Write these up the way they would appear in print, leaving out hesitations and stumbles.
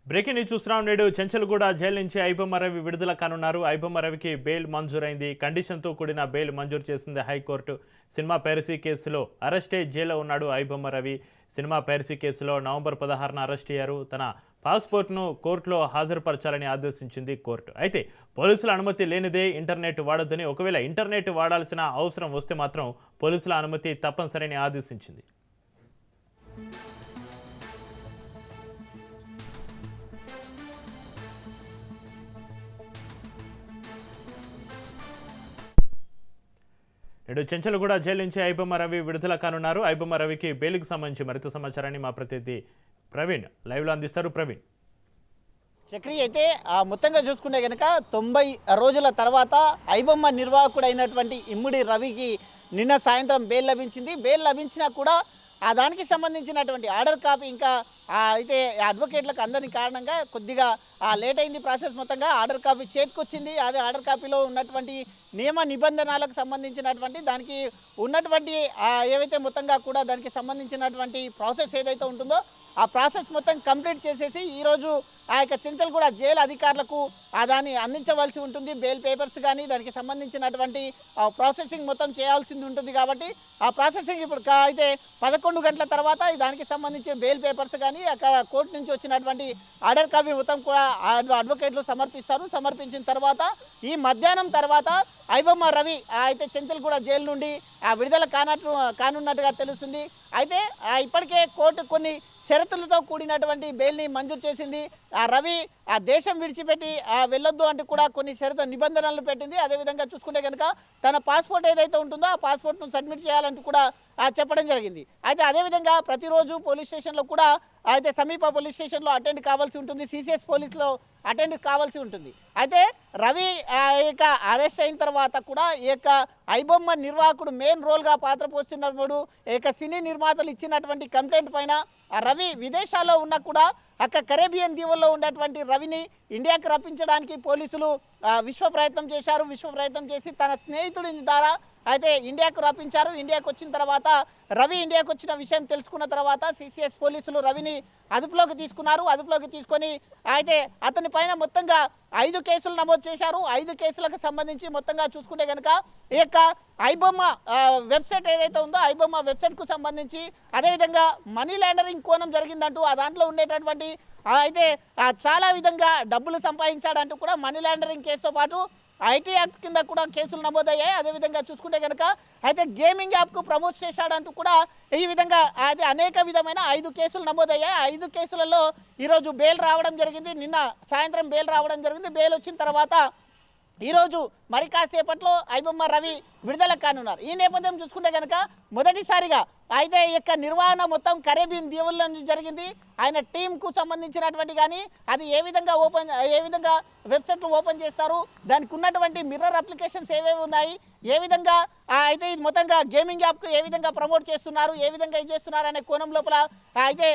Breaking news చూస్తున్నాం. నేడు Chanchalguda jail నుంచి ఐబొమ్మ రవి విడుదల కానున్నారు. ఐబొమ్మ రవికి బెయిల్ మంజూరైంది. కండిషన్తో కూడిన బెయిల్ మంజూరు చేసింది హైకోర్టు. సినిమా పైరసీ కేసులో అరెస్టే జైల్లో ఉన్నాడు ఐబొమ్మ రవి. సినిమా పైరసీ కేసులో నవంబర్ 16న అరెస్ట్ అయ్యారు. తన పాస్పోర్ట్ను కోర్టులో హాజరుపరచాలని ఆదేశించింది కోర్టు. అయితే పోలీసుల అనుమతి లేనిదే ఇంటర్నెట్ వాడొద్దని, ఒకవేళ ఇంటర్నెట్ వాడాల్సిన అవసరం వస్తే మాత్రం పోలీసుల అనుమతి తప్పనిసరిని ఆదేశించింది. నేడు చెంచల్గూడ జైలు నుంచి ఐబొమ్మ రవి విడుదల కానున్నారు. ఐబొమ్మ రవికి బెయిల్కు సంబంధించి మరింత సమాచారాన్ని మా ప్రతినిధి ప్రవీణ్ లైవ్లో అందిస్తారు. ప్రవీణ్, చక్రి అయితే మొత్తంగా చూసుకుంటే కనుక 90 రోజుల తర్వాత ఐబొమ్మ నిర్వాహకుడైనటువంటి ఇమ్ముడి రవికి నిన్న సాయంత్రం బెయిల్ లభించింది. బెయిల్ లభించినా కూడా దానికి సంబంధించినటువంటి ఆర్డర్ కాపీ ఇంకా అయితే అడ్వకేట్లకు అందని కారణంగా కొద్దిగా లేట్ అయింది ప్రాసెస్. మొత్తంగా ఆర్డర్ కాపీ చేతికొచ్చింది. అదే ఆర్డర్ కాపీలో ఉన్నటువంటి నియమ నిబంధనలకు సంబంధించినటువంటి దానికి ఉన్నటువంటి ఏవైతే మొత్తంగా కూడా దానికి సంబంధించినటువంటి ప్రాసెస్ ఏదైతే ఉంటుందో ఆ ప్రాసెస్ మొత్తం కంప్లీట్ చేసేసి ఈరోజు చెంచల్గూడ జైలు అధికారులకు దాన్ని అందించవలసి ఉంటుంది. బెయిల్ పేపర్స్ కానీ దానికి సంబంధించినటువంటి ప్రాసెసింగ్ మొత్తం చేయాల్సింది ఉంటుంది. కాబట్టి ఆ ప్రాసెసింగ్ ఇప్పుడు అయితే 11 గంటల తర్వాత దానికి సంబంధించిన బెయిల్ పేపర్స్ కానీ అక్కడ కోర్టు నుంచి వచ్చినటువంటి ఆర్డర్ కాపీ మొత్తం కూడా అడ్వకేట్లు సమర్పిస్తారు. సమర్పించిన తర్వాత ఈ మధ్యాహ్నం తర్వాత ఐబొమ్మ రవి అయితే చెంచల్గూడ జైలు నుండి విడుదల కానున్నట్టుగా తెలుస్తుంది. అయితే ఇప్పటికే కోర్టు కొన్ని షరతులతో కూడినటువంటి బెయిల్ని మంజూరు చేసింది. రవి దేశం విడిచిపెట్టి వెళ్ళొద్దు అంటూ కూడా కొన్ని షరతు నిబంధనలు పెట్టింది. అదేవిధంగా చూసుకుంటే కనుక తన పాస్పోర్ట్ ఏదైతే ఉంటుందో ఆ పాస్పోర్ట్ను సబ్మిట్ చేయాలంటూ కూడా చెప్పడం జరిగింది. అయితే అదేవిధంగా ప్రతిరోజు పోలీస్ స్టేషన్లో కూడా అయితే సమీప పోలీస్ స్టేషన్లో అటెండ్ కావాల్సి ఉంటుంది. సిసిఎస్ పోలీసులో అటెండ్ కావాల్సి ఉంటుంది. అయితే రవి ఇక అరెస్ట్ అయిన తర్వాత కూడా ఈ యొక్క ఐబొమ్మ నిర్వాహకుడు మెయిన్ రోల్గా పాత్ర పోస్తున్నప్పుడు ఇక సినీ నిర్మాతలు ఇచ్చినటువంటి కంప్లైంట్ పైన రవి విదేశాల్లో ఉన్నా కూడా అక్కడ కరేబియన్ దీవుల్లో ఉన్నటువంటి రవిని ఇండియాకి రప్పించడానికి పోలీసులు విశ్వ ప్రయత్నం చేసి తన స్నేహితుడి ద్వారా అయితే ఇండియాకు రప్పించారు. ఇండియాకు వచ్చిన తర్వాత రవి ఇండియాకు వచ్చిన విషయం తెలుసుకున్న తర్వాత సిసిఎస్ పోలీసులు రవిని అదుపులోకి తీసుకున్నారు. అదుపులోకి తీసుకొని అయితే అతని పైన మొత్తంగా 5 కేసులు నమోదు చేశారు. 5 కేసులకు సంబంధించి మొత్తంగా చూసుకుంటే కనుక ఈ యొక్క ఐబొమ్మ వెబ్సైట్ ఏదైతే ఉందో ఐబొమ్మ వెబ్సైట్కు సంబంధించి అదేవిధంగా మనీ లాండరింగ్ కోణం జరిగిందంటూ దాంట్లో ఉండేటటువంటి అయితే చాలా విధంగా డబ్బులు సంపాదించాడంటూ కూడా మనీ లాండరింగ్ కేసుతో పాటు ఐటీ యాక్ట్ కింద కూడా కేసులు నమోదయ్యాయి. అదేవిధంగా చూసుకుంటే కనుక అయితే గేమింగ్ యాప్కు ప్రమోట్ చేశాడంటూ కూడా ఈ విధంగా అది అనేక విధమైన 5 కేసులు నమోదయ్యాయి. 5 కేసులలో ఈరోజు బెయిల్ రావడం జరిగింది. నిన్న సాయంత్రం బెయిల్ రావడం జరిగింది. బెయిల్ వచ్చిన తర్వాత ఈరోజు మరి కాసేపట్లో ఐబొమ్మ రవి విడుదల కానున్నారు. ఈ నేపథ్యం చూసుకుంటే కనుక మొదటిసారిగా అయితే ఈ యొక్క నిర్వహణ మొత్తం కరేబియన్ దీవుల నుంచి జరిగింది. ఆయన టీంకు సంబంధించినటువంటి కానీ అది ఏ విధంగా వెబ్సైట్లు ఓపెన్ చేస్తారు, దానికి ఉన్నటువంటి మిర్రర్ అప్లికేషన్స్ ఏవేవి ఉన్నాయి, ఏ విధంగా అయితే ఇది మొత్తంగా గేమింగ్ యాప్కు ఏ విధంగా ప్రమోట్ చేస్తున్నారు, ఏ విధంగా ఇది చేస్తున్నారు అనే కోణం లోపల అయితే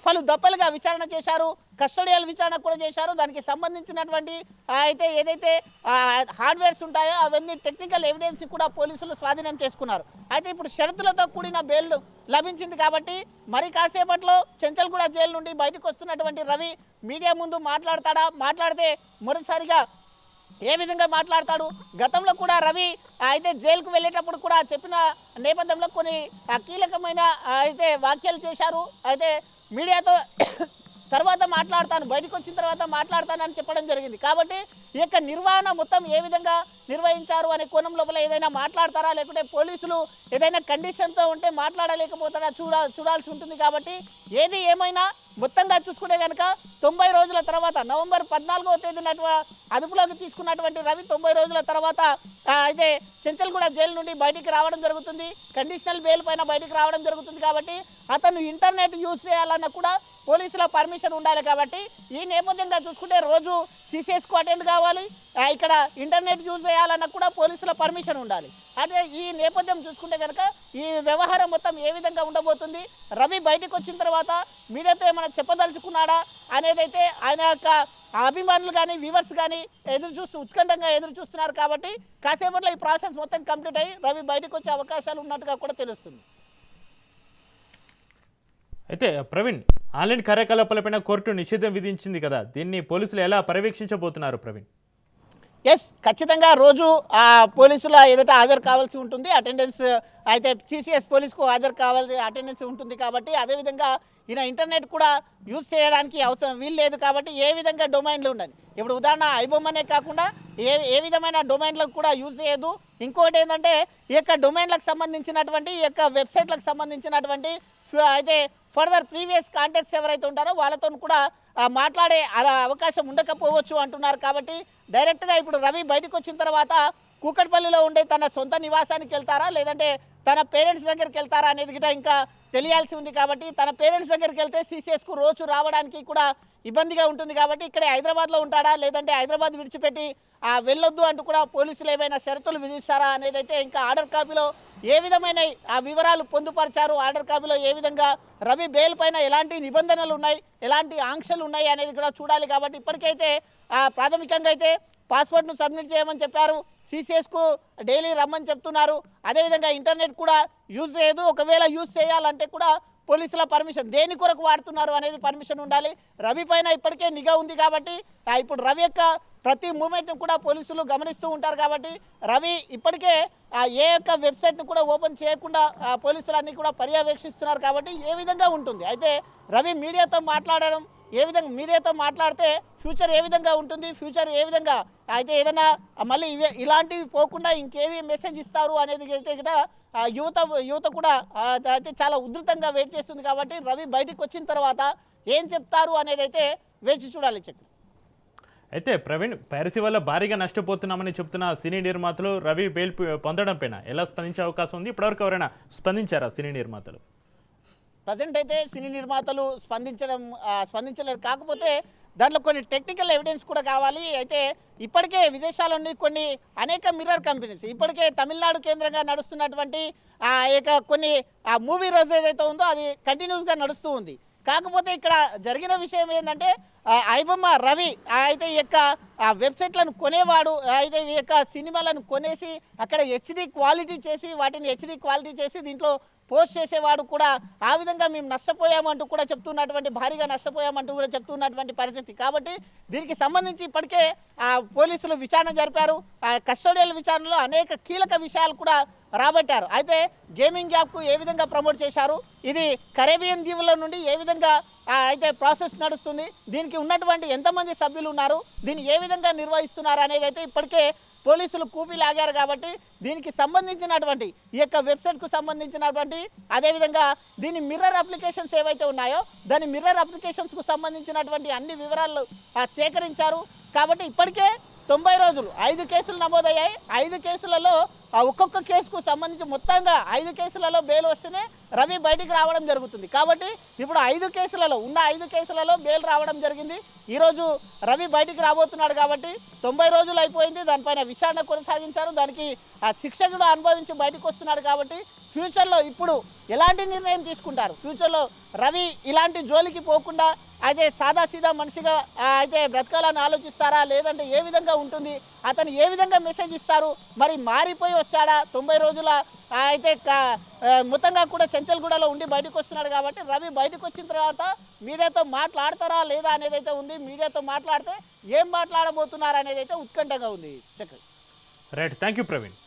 పలు దప్పలుగా విచారణ చేశారు. కస్టడియల్ విచారణ కూడా చేశారు. దానికి సంబంధించినటువంటి అయితే ఏదైతే హార్డ్వేర్స్ ఉంటాయో అవన్నీ టెక్నికల్ ఎవిడెన్స్ కూడా పోలీసులు స్వాధీనం చేసుకున్నారు. అయితే ఇప్పుడు షరతులతో కూడిన బెయిల్ లభించింది కాబట్టి మరి కాసేపట్లో చెంచల్గూడ జైలు నుండి బయటకు వస్తున్నటువంటి రవి మీడియా ముందు మాట్లాడితే మొదటిసారిగా ఏ విధంగా మాట్లాడతాడు, గతంలో కూడా రవి అయితే జైలుకు వెళ్ళేటప్పుడు కూడా చెప్పిన నేపథ్యంలో కొన్ని కీలకమైన అయితే వ్యాఖ్యలు చేశారు. అయితే మీడియాతో తర్వాత బయటకు వచ్చిన తర్వాత మాట్లాడతానని చెప్పడం జరిగింది. కాబట్టి ఈ యొక్క నిర్వహణ మొత్తం ఏ విధంగా నిర్వహించారు అనే కోణం లోపల ఏదైనా మాట్లాడతారా, లేకుంటే పోలీసులు ఏదైనా కండిషన్తో ఉంటే మాట్లాడలేకపోతారా చూడాల్సి ఉంటుంది. కాబట్టి ఏది ఏమైనా మొత్తంగా చూసుకుంటే కనుక 90 రోజుల తర్వాత నవంబర్ 14వ తేదీన అదుపులోకి తీసుకున్నటువంటి రవి 90 రోజుల తర్వాత అయితే చెంచల్గూడ జైలు నుండి బయటికి రావడం జరుగుతుంది. కండిషనల్ బెయిల్ పైన బయటికి రావడం జరుగుతుంది. కాబట్టి అతను ఇంటర్నెట్ యూజ్ చేయాలన్నా కూడా పోలీసుల పర్మిషన్ ఉండాలి. కాబట్టి ఈ నేపథ్యంగా చూసుకుంటే రోజు సిసిఎస్కు అటెండ్ కావాలి, ఇక్కడ ఇంటర్నెట్ యూజ్ చేయాలన్నా కూడా పోలీసుల పర్మిషన్ ఉండాలి. అదే ఈ నేపథ్యం చూసుకుంటే కనుక ఈ వ్యవహారం మొత్తం ఏ విధంగా ఉండబోతుంది, రవి బయటకు వచ్చిన తర్వాత మీడియాతో ఏమైనా చెప్పదలుచుకున్నాడా అనేదైతే ఆయన యొక్క అభిమానులు కానీ వ్యూవర్స్ కానీ ఉత్కంఠంగా ఎదురు చూస్తున్నారు. కాబట్టి కాసేపట్లో ఈ ప్రాసెస్ మొత్తం కంప్లీట్ అయ్యి రవి బయటకు వచ్చే అవకాశాలు ఉన్నట్టుగా కూడా తెలుస్తుంది. అయితే ప్రవీణ్ ఆన్లైన్ కార్యకలాపాలపైన కోర్టు నిషేధం విధించింది కదా, దీన్ని పోలీసులు ఎలా పర్యవేక్షించబోతున్నారు ప్రవీణ్? ఎస్, ఖచ్చితంగా రోజు పోలీసుల ఎదుట హాజరు కావాల్సి ఉంటుంది. అటెండెన్స్ అయితే సిసిఎస్ పోలీసుకు హాజరు కావాల్సి అటెండెన్స్ ఉంటుంది కాబట్టి, అదేవిధంగా ఈయన ఇంటర్నెట్ కూడా యూజ్ చేయడానికి అవసరం వీలు లేదు కాబట్టి ఏ విధంగా డొమైన్లు ఉండాలి. ఇప్పుడు ఉదాహరణ ఐబొమ్మనే కాకుండా ఏ విధమైన డొమైన్లకు కూడా యూజ్ చేయదు. ఇంకోటి ఏంటంటే ఈ యొక్క డొమైన్లకు సంబంధించినటువంటి ఈ యొక్క వెబ్సైట్లకు సంబంధించినటువంటి అయితే ఫర్దర్ ప్రీవియస్ కాంటాక్ట్స్ ఎవరైతే ఉంటారో వాళ్ళతో కూడా మాట్లాడే అవకాశం ఉండకపోవచ్చు అంటున్నారు. కాబట్టి డైరెక్ట్గా ఇప్పుడు రవి బయటకు వచ్చిన తర్వాత కూకట్పల్లిలో ఉండే తన సొంత నివాసానికి వెళ్తారా, లేదంటే తన పేరెంట్స్ దగ్గరికి వెళ్తారా అనేది కూడా ఇంకా తెలియాల్సి ఉంది. కాబట్టి తన పేరెంట్స్ దగ్గరికి వెళ్తే సిసిఎస్కు రోజు రావడానికి కూడా ఇబ్బందిగా ఉంటుంది. కాబట్టి ఇక్కడే హైదరాబాద్లో ఉంటాడా, లేదంటే హైదరాబాద్ విడిచిపెట్టి వెళ్ళొద్దు అంటూ కూడా పోలీసులు ఏమైనా షరతులు విధిస్తారా అనేది అయితే ఇంకా ఆర్డర్ కాపీలో ఏ విధమైన వివరాలు పొందుపరిచారు, ఆర్డర్ కాపీలో ఏ విధంగా రవి బెయిల్ పైన ఎలాంటి నిబంధనలు ఉన్నాయి, ఎలాంటి ఆంక్షలు ఉన్నాయి అనేది కూడా చూడాలి. కాబట్టి ఇప్పటికైతే ప్రాథమికంగా అయితే పాస్పోర్ట్ను సబ్మిట్ చేయమని చెప్పారు, సిసిఎస్కు డైలీ రమ్మని చెప్తున్నారు. అదేవిధంగా ఇంటర్నెట్ కూడా యూజ్ చేయదు, ఒకవేళ యూజ్ చేయాలంటే కూడా పోలీసుల పర్మిషన్ దేని కొరకు వాడుతున్నారు అనేది పర్మిషన్ ఉండాలి. రవి పైన ఇప్పటికే నిఘా ఉంది కాబట్టి ఇప్పుడు రవి యొక్క ప్రతి మూమెంట్ను కూడా పోలీసులు గమనిస్తూ ఉంటారు. కాబట్టి రవి ఇప్పటికే ఏ యొక్క వెబ్సైట్ను కూడా ఓపెన్ చేయకుండా పోలీసులన్నీ కూడా పర్యవేక్షిస్తున్నారు. కాబట్టి ఏ విధంగా ఉంటుంది అయితే రవి మీడియాతో మాట్లాడడం, ఏ విధంగా మీడియాతో మాట్లాడితే ఫ్యూచర్ ఏ విధంగా ఉంటుంది, ఫ్యూచర్ ఏ విధంగా అయితే ఏదైనా మళ్ళీ ఇలాంటివి పోకుండా ఇంకేది మెసేజ్ ఇస్తారు అనేది అయితే ఇక్కడ యువత కూడా అయితే చాలా ఉధృతంగా వెయిట్ చేస్తుంది. కాబట్టి రవి బయటికి వచ్చిన తర్వాత ఏం చెప్తారు అనేది అయితే వేచి చూడాలి. చక్రి అయితే ప్రవీణ్, పైరసీ వల్ల భారీగా నష్టపోతున్నామని చెప్తున్న సినీ నిర్మాతలు రవి బెయిల్ పొందడం పైన ఎలా స్పందించే అవకాశం ఉంది? ఇప్పటివరకు ఎవరైనా స్పందించారా సినీ నిర్మాతలు? ప్రజెంట్ అయితే సినీ నిర్మాతలు స్పందించలేరు. కాకపోతే దాంట్లో కొన్ని టెక్నికల్ ఎవిడెన్స్ కూడా కావాలి. అయితే ఇప్పటికే విదేశాల్లోని అనేక మిర్రర్ కంపెనీస్ ఇప్పటికే తమిళనాడు కేంద్రంగా నడుస్తున్నటువంటి కొన్ని మూవీ రోజు ఏదైతే ఉందో అది కంటిన్యూస్గా నడుస్తూ ఉంది. కాకపోతే ఇక్కడ జరిగిన విషయం ఏంటంటే ఐబొమ్మ రవి అయితే ఈ యొక్క వెబ్సైట్లను కొనేవాడు, అయితే ఈ యొక్క సినిమాలను కొనేసి అక్కడ హెచ్డి క్వాలిటీ చేసి వాటిని హెచ్డి క్వాలిటీ చేసి దీంట్లో పోస్ట్ చేసేవాడు కూడా. ఆ విధంగా మేము నష్టపోయామంటూ కూడా చెప్తున్నటువంటి, భారీగా నష్టపోయామంటూ కూడా చెప్తున్నటువంటి పరిస్థితి. కాబట్టి దీనికి సంబంధించి ఇప్పటికే పోలీసులు విచారణ జరిపారు. కస్టోడియల్ విచారణలో అనేక కీలక విషయాలు కూడా రాబట్టారు. అయితే గేమింగ్ యాప్కు ఏ విధంగా ప్రమోట్ చేశారు, ఇది కరేబియన్ దీవుల నుండి ఏ విధంగా అయితే ప్రాసెస్ నడుస్తుంది, దీనికి ఉన్నటువంటి ఎంతమంది సభ్యులు ఉన్నారు, దీన్ని ఏ విధంగా నిర్వహిస్తున్నారు అనేది అయితే ఇప్పటికే పోలీసులు కూపి లాగారు. కాబట్టి దీనికి సంబంధించినటువంటి ఈ యొక్క వెబ్సైట్కు సంబంధించినటువంటి అదేవిధంగా దీని మిర్రర్ అప్లికేషన్స్ ఏవైతే ఉన్నాయో దాని మిర్రర్ అప్లికేషన్స్కు సంబంధించినటువంటి అన్ని వివరాలు సేకరించారు. కాబట్టి ఇప్పటికే 90 రోజులు 5 కేసులు నమోదయ్యాయి. 5 కేసులలో ఒక్కొక్క కేసుకు సంబంధించి మొత్తంగా 5 కేసులలో బెయిల్ వస్తేనే రవి బయటికి రావడం జరుగుతుంది. కాబట్టి ఇప్పుడు 5 కేసులలో బెయిల్ రావడం జరిగింది. ఈరోజు రవి బయటికి రాబోతున్నాడు. కాబట్టి 90 రోజులు అయిపోయింది, దానిపైన విచారణ కొనసాగించారు, దానికి శిక్ష కూడా అనుభవించి బయటకు వస్తున్నాడు. కాబట్టి ఫ్యూచర్లో ఇప్పుడు ఎలాంటి నిర్ణయం తీసుకుంటారు, ఫ్యూచర్లో రవి ఇలాంటి జోలికి పోకుండా అయితే సాదాసీదా మనిషిగా అయితే బ్రతకాలని ఆలోచిస్తారా, లేదంటే ఏ విధంగా ఉంటుంది, అతను ఏ విధంగా మెసేజ్ ఇస్తారు, మరి మారిపోయి వచ్చాడా 90 రోజుల అయితే మొత్తంగా కూడా చెంచల్గూడలో ఉండి బయటకు వస్తున్నాడు. కాబట్టి రవి బయటకు వచ్చిన తర్వాత మీడియాతో మాట్లాడతారా లేదా అనేది అయితే ఉంది. మీడియాతో మాట్లాడితే ఏం మాట్లాడబోతున్నారు అనేది అయితే ఉత్కంఠగా ఉంది. Chakri right, thank you Praveen.